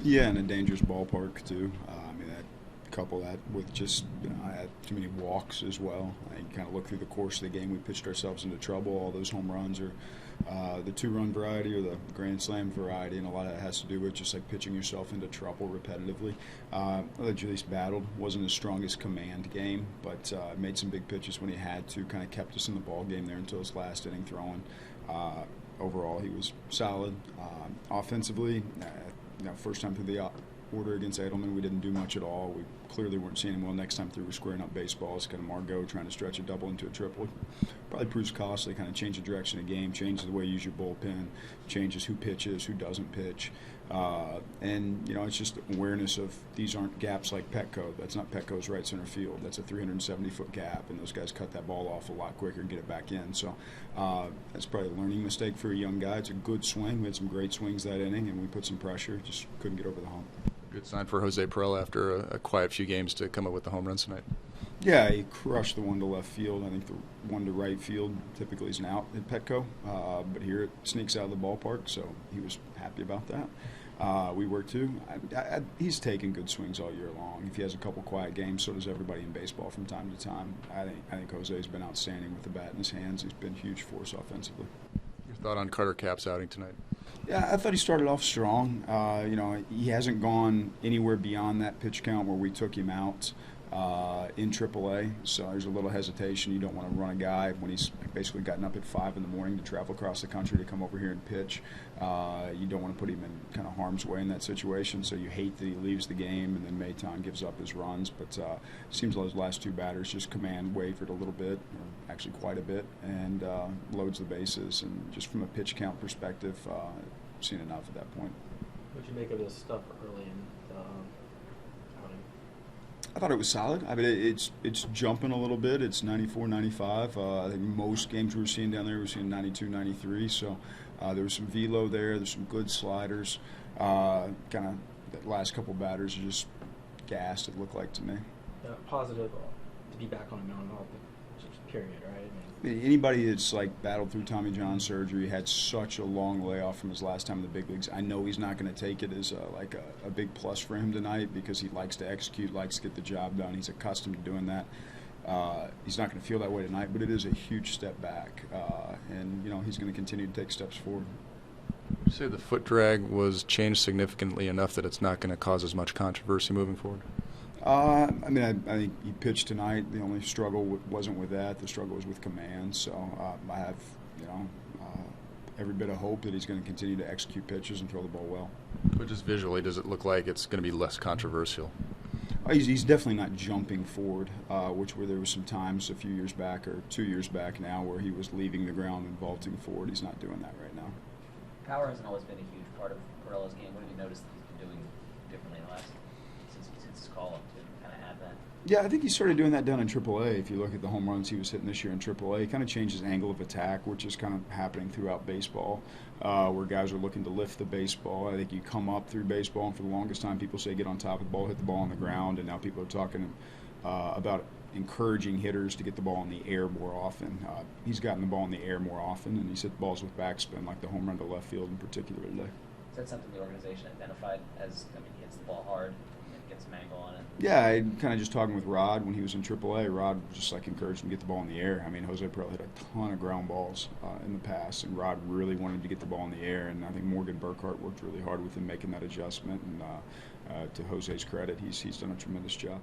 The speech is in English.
Yeah, and a dangerous ballpark too. Couple that with just I had too many walks as well. I kind of look through the course of the game. We pitched ourselves into trouble. All those home runs are the two-run variety or the grand slam variety, and a lot of that has to do with just like pitching yourself into trouble repetitively. Jhoulys battled. Wasn't his strongest command game, but made some big pitches when he had to. Kind of kept us in the ball game there until his last inning throwing. Overall, he was solid. Offensively, first time through the order against Edelman, we didn't do much at all. We clearly weren't seeing him well. Next time through, we're squaring up baseballs, kind of Margot trying to stretch a double into a triple. Probably proves costly, kind of change the direction of the game, change the way you use your bullpen, changes who pitches, who doesn't pitch. And it's just awareness of these aren't gaps like Petco. That's not Petco's right center field. That's a 370-foot gap, and those guys cut that ball off a lot quicker and get it back in. So that's probably a learning mistake for a young guy. It's a good swing. We had some great swings that inning, and we put some pressure. Just couldn't get over the hump. Good sign for Jose Pirela after a quiet few games to come up with the home runs tonight. Yeah, he crushed the one to left field. I think the one to right field typically is an out at Petco, but here it sneaks out of the ballpark, so he was happy about that. We were too. He's taken good swings all year long. If he has a couple quiet games, so does everybody in baseball from time to time. I think Jose's been outstanding with the bat in his hands. He's been a huge force offensively. Your thought on Carter Cap's outing tonight? Yeah, I thought he started off strong. He hasn't gone anywhere beyond that pitch count where we took him out in AAA, so there's a little hesitation. You don't want to run a guy when he's basically gotten up at 5 in the morning to travel across the country to come over here and pitch. You don't want to put him in kind of harm's way in that situation, so you hate that he leaves the game and then Maton gives up his runs. But it seems like those last two batters just command wavered a little bit, or actually quite a bit, and loads the bases. And just from a pitch count perspective, seen enough at that point. What'd you make of this stuff early in the outing? I thought it was solid. I mean, it's jumping a little bit. It's 94, 95. I think most games we were seeing down there, we were seeing 92, 93. So there was some velo there. There's some good sliders. Kind of that last couple batters are just gassed, it looked like to me. Yeah, positive to be back on the mound, just period, right? Anybody that's like battled through Tommy John surgery, had such a long layoff from his last time in the big leagues. I know he's not going to take it as a big plus for him tonight because he likes to execute, likes to get the job done. He's accustomed to doing that. He's not going to feel that way tonight, but it is a huge step back, and he's going to continue to take steps forward. Would you say the foot drag was changed significantly enough that it's not going to cause as much controversy moving forward? I think he pitched tonight. The only struggle wasn't with that. The struggle was with command. So I have, every bit of hope that he's going to continue to execute pitches and throw the ball well. But just visually, does it look like it's going to be less controversial? He's definitely not jumping forward, where there was some times a few years back or 2 years back now where he was leaving the ground and vaulting forward. He's not doing that right now. Power hasn't always been a huge part of Pirela's game. What have you noticed that he's been doing differently in the last since his call-up to kind of add that? Yeah, I think he started doing that down in AAA. If you look at the home runs he was hitting this year in AAA, he kind of changed his angle of attack, which is kind of happening throughout baseball, where guys are looking to lift the baseball. I think you come up through baseball, and for the longest time people say get on top of the ball, hit the ball on the ground, and now people are talking about encouraging hitters to get the ball in the air more often. He's gotten the ball in the air more often, and he's hit balls with backspin, like the home run to left field in particular today. Is that something the organization identified as, he hits the ball hard and gets some angle on it? Yeah, I kind of just talking with Rod when he was in AAA. Rod just encouraged him to get the ball in the air. I mean, Jose Pirela hit a ton of ground balls in the past, and Rod really wanted to get the ball in the air. And I think Morgan Burkhart worked really hard with him making that adjustment. And to Jose's credit, he's done a tremendous job.